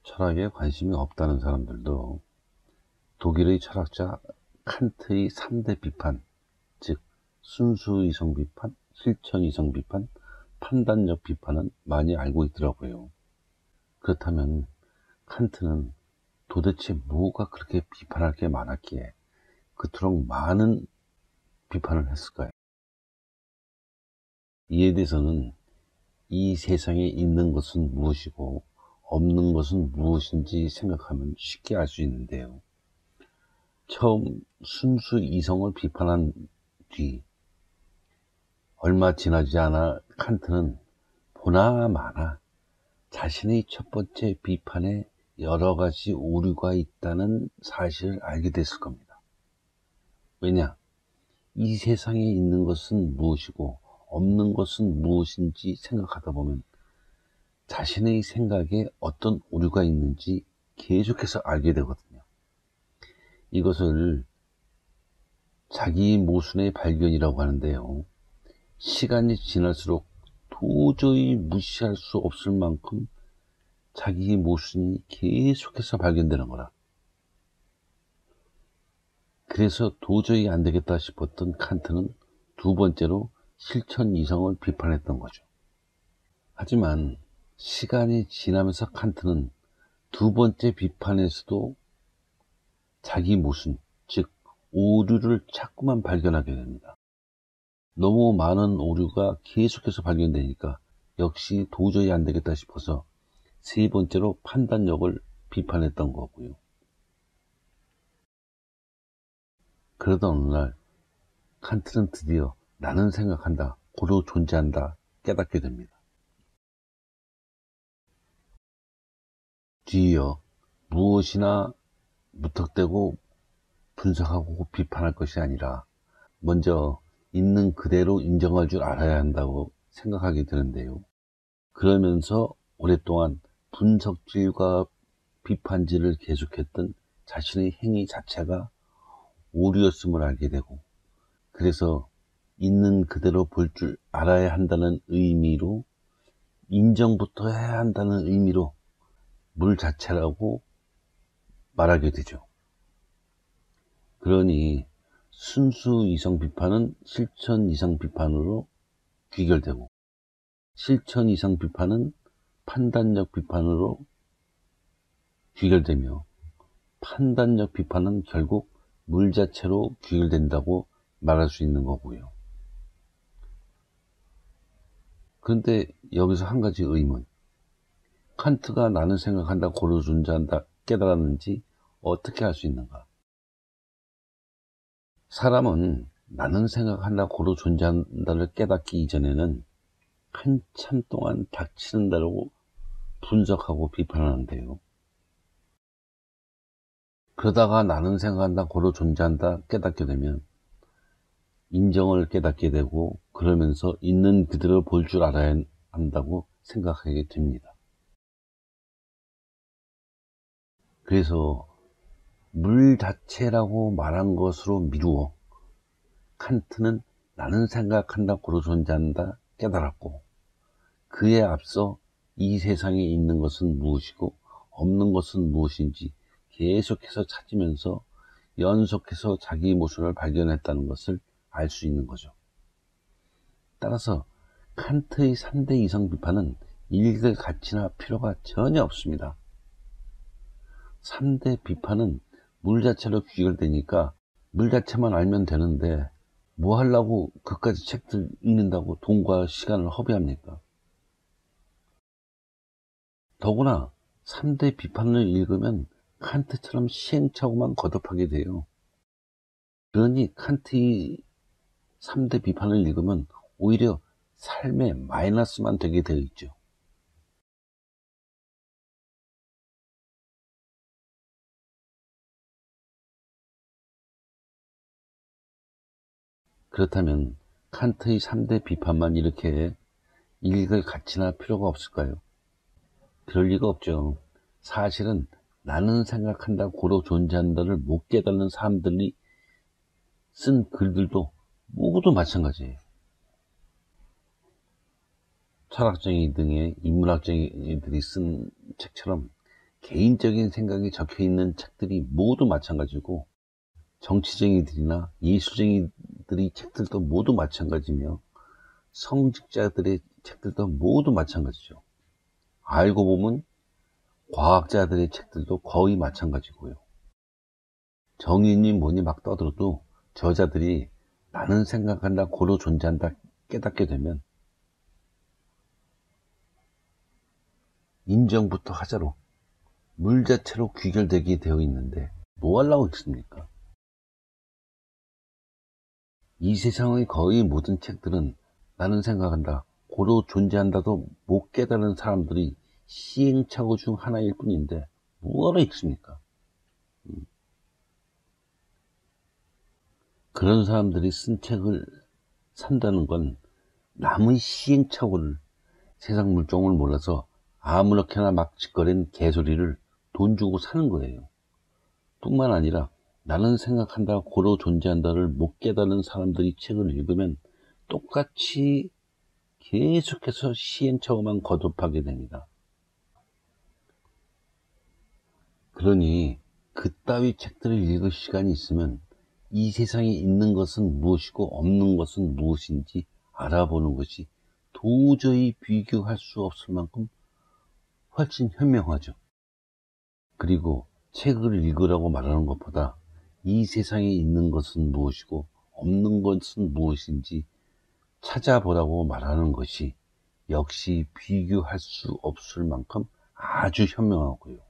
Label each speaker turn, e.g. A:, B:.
A: 철학에 관심이 없다는 사람들도 독일의 철학자 칸트의 3대 비판, 즉 순수 이성 비판, 실천 이성 비판, 판단력 비판은 많이 알고 있더라고요. 그렇다면 칸트는 도대체 뭐가 그렇게 비판할 게 많았기에 그토록 많은 비판을 했을까요? 이에 대해서는 이 세상에 있는 것은 무엇이고 없는 것은 무엇인지 생각하면 쉽게 알 수 있는데요. 처음 순수 이성을 비판한 뒤 얼마 지나지 않아 칸트는 보나마나 자신의 첫 번째 비판에 여러 가지 오류가 있다는 사실을 알게 됐을 겁니다. 왜냐? 이 세상에 있는 것은 무엇이고 없는 것은 무엇인지 생각하다 보면 자신의 생각에 어떤 오류가 있는지 계속해서 알게 되거든요. 이것을 자기 모순의 발견이라고 하는데요. 시간이 지날수록 도저히 무시할 수 없을 만큼 자기 모순이 계속해서 발견되는 거라. 그래서 도저히 안 되겠다 싶었던 칸트는 두 번째로 실천 이성을 비판했던 거죠. 하지만 시간이 지나면서 칸트는 두 번째 비판에서도 자기 모순, 즉 오류를 자꾸만 발견하게 됩니다. 너무 많은 오류가 계속해서 발견되니까 역시 도저히 안 되겠다 싶어서 세 번째로 판단력을 비판했던 거고요. 그러던 어느 날 칸트는 드디어 나는 생각한다, 고로 존재한다 깨닫게 됩니다. 뒤이어 무엇이나 무턱대고 분석하고 비판할 것이 아니라 먼저 있는 그대로 인정할 줄 알아야 한다고 생각하게 되는데요. 그러면서 오랫동안 분석질과 비판질을 계속했던 자신의 행위 자체가 오류였음을 알게 되고, 그래서 있는 그대로 볼 줄 알아야 한다는 의미로 인정부터 해야 한다는 의미로 물 자체라고 말하게 되죠. 그러니 순수 이성 비판은 실천 이성 비판으로 귀결되고, 실천 이성 비판은 판단력 비판으로 귀결되며, 판단력 비판은 결국 물 자체로 귀결된다고 말할 수 있는 거고요. 그런데 여기서 한 가지 의문. 칸트가 나는 생각한다, 고로 존재한다 깨달았는지 어떻게 할 수 있는가? 사람은 나는 생각한다, 고로 존재한다를 깨닫기 이전에는 한참 동안 닥치는 대로 분석하고 비판하는데요. 그러다가 나는 생각한다, 고로 존재한다 깨닫게 되면 인정을 깨닫게 되고, 그러면서 있는 그대로 볼 줄 알아야 한다고 생각하게 됩니다. 그래서 물 자체라고 말한 것으로 미루어 칸트는 나는 생각한다, 고로 존재한다 깨달았고, 그에 앞서 이 세상에 있는 것은 무엇이고 없는 것은 무엇인지 계속해서 찾으면서 연속해서 자기 모순을 발견했다는 것을 알 수 있는 거죠. 따라서 칸트의 3대 이성 비판은 읽을 가치나 필요가 전혀 없습니다. 3대 비판은 물 자체로 귀결되니까 물 자체만 알면 되는데 뭐 하려고 그까지 책들 읽는다고 돈과 시간을 허비합니까? 더구나 3대 비판을 읽으면 칸트처럼 시행착오만 거듭하게 돼요. 그러니 칸트의 3대 비판을 읽으면 오히려 삶에 마이너스만 되게 되어 있죠. 그렇다면 칸트의 3대 비판만 이렇게 읽을 가치나 필요가 없을까요? 그럴 리가 없죠. 사실은 나는 생각한다, 고로 존재한다를 못 깨닫는 사람들이 쓴 글들도 모두 마찬가지예요. 철학쟁이 등의 인문학쟁이들이 쓴 책처럼 개인적인 생각이 적혀 있는 책들이 모두 마찬가지고, 정치쟁이들이나 예술쟁이들의 책들도 모두 마찬가지며, 성직자들의 책들도 모두 마찬가지죠. 알고 보면 과학자들의 책들도 거의 마찬가지고요. 정의니 뭐니 막 떠들어도 저자들이 나는 생각한다, 고로 존재한다 깨닫게 되면 인정부터 하자로 물 자체로 귀결되게 되어 있는데 뭐 하려고 있습니까? 이 세상의 거의 모든 책들은 나는 생각한다, 고로 존재한다도 못 깨달은 사람들이 시행착오 중 하나일 뿐인데 뭐하러 읽습니까? 그런 사람들이 쓴 책을 산다는 건 남의 시행착오를, 세상 물정을 몰라서 아무렇게나 막 짓거린 개소리를 돈 주고 사는 거예요. 뿐만 아니라 나는 생각한다, 고로 존재한다를 못 깨달은 사람들이 책을 읽으면 똑같이 계속해서 시행착오만 거듭하게 됩니다. 그러니 그따위 책들을 읽을 시간이 있으면 이 세상에 있는 것은 무엇이고 없는 것은 무엇인지 알아보는 것이 도저히 비교할 수 없을 만큼 훨씬 현명하죠. 그리고 책을 읽으라고 말하는 것보다 이 세상에 있는 것은 무엇이고 없는 것은 무엇인지 찾아보라고 말하는 것이 역시 비교할 수 없을 만큼 아주 현명하고요.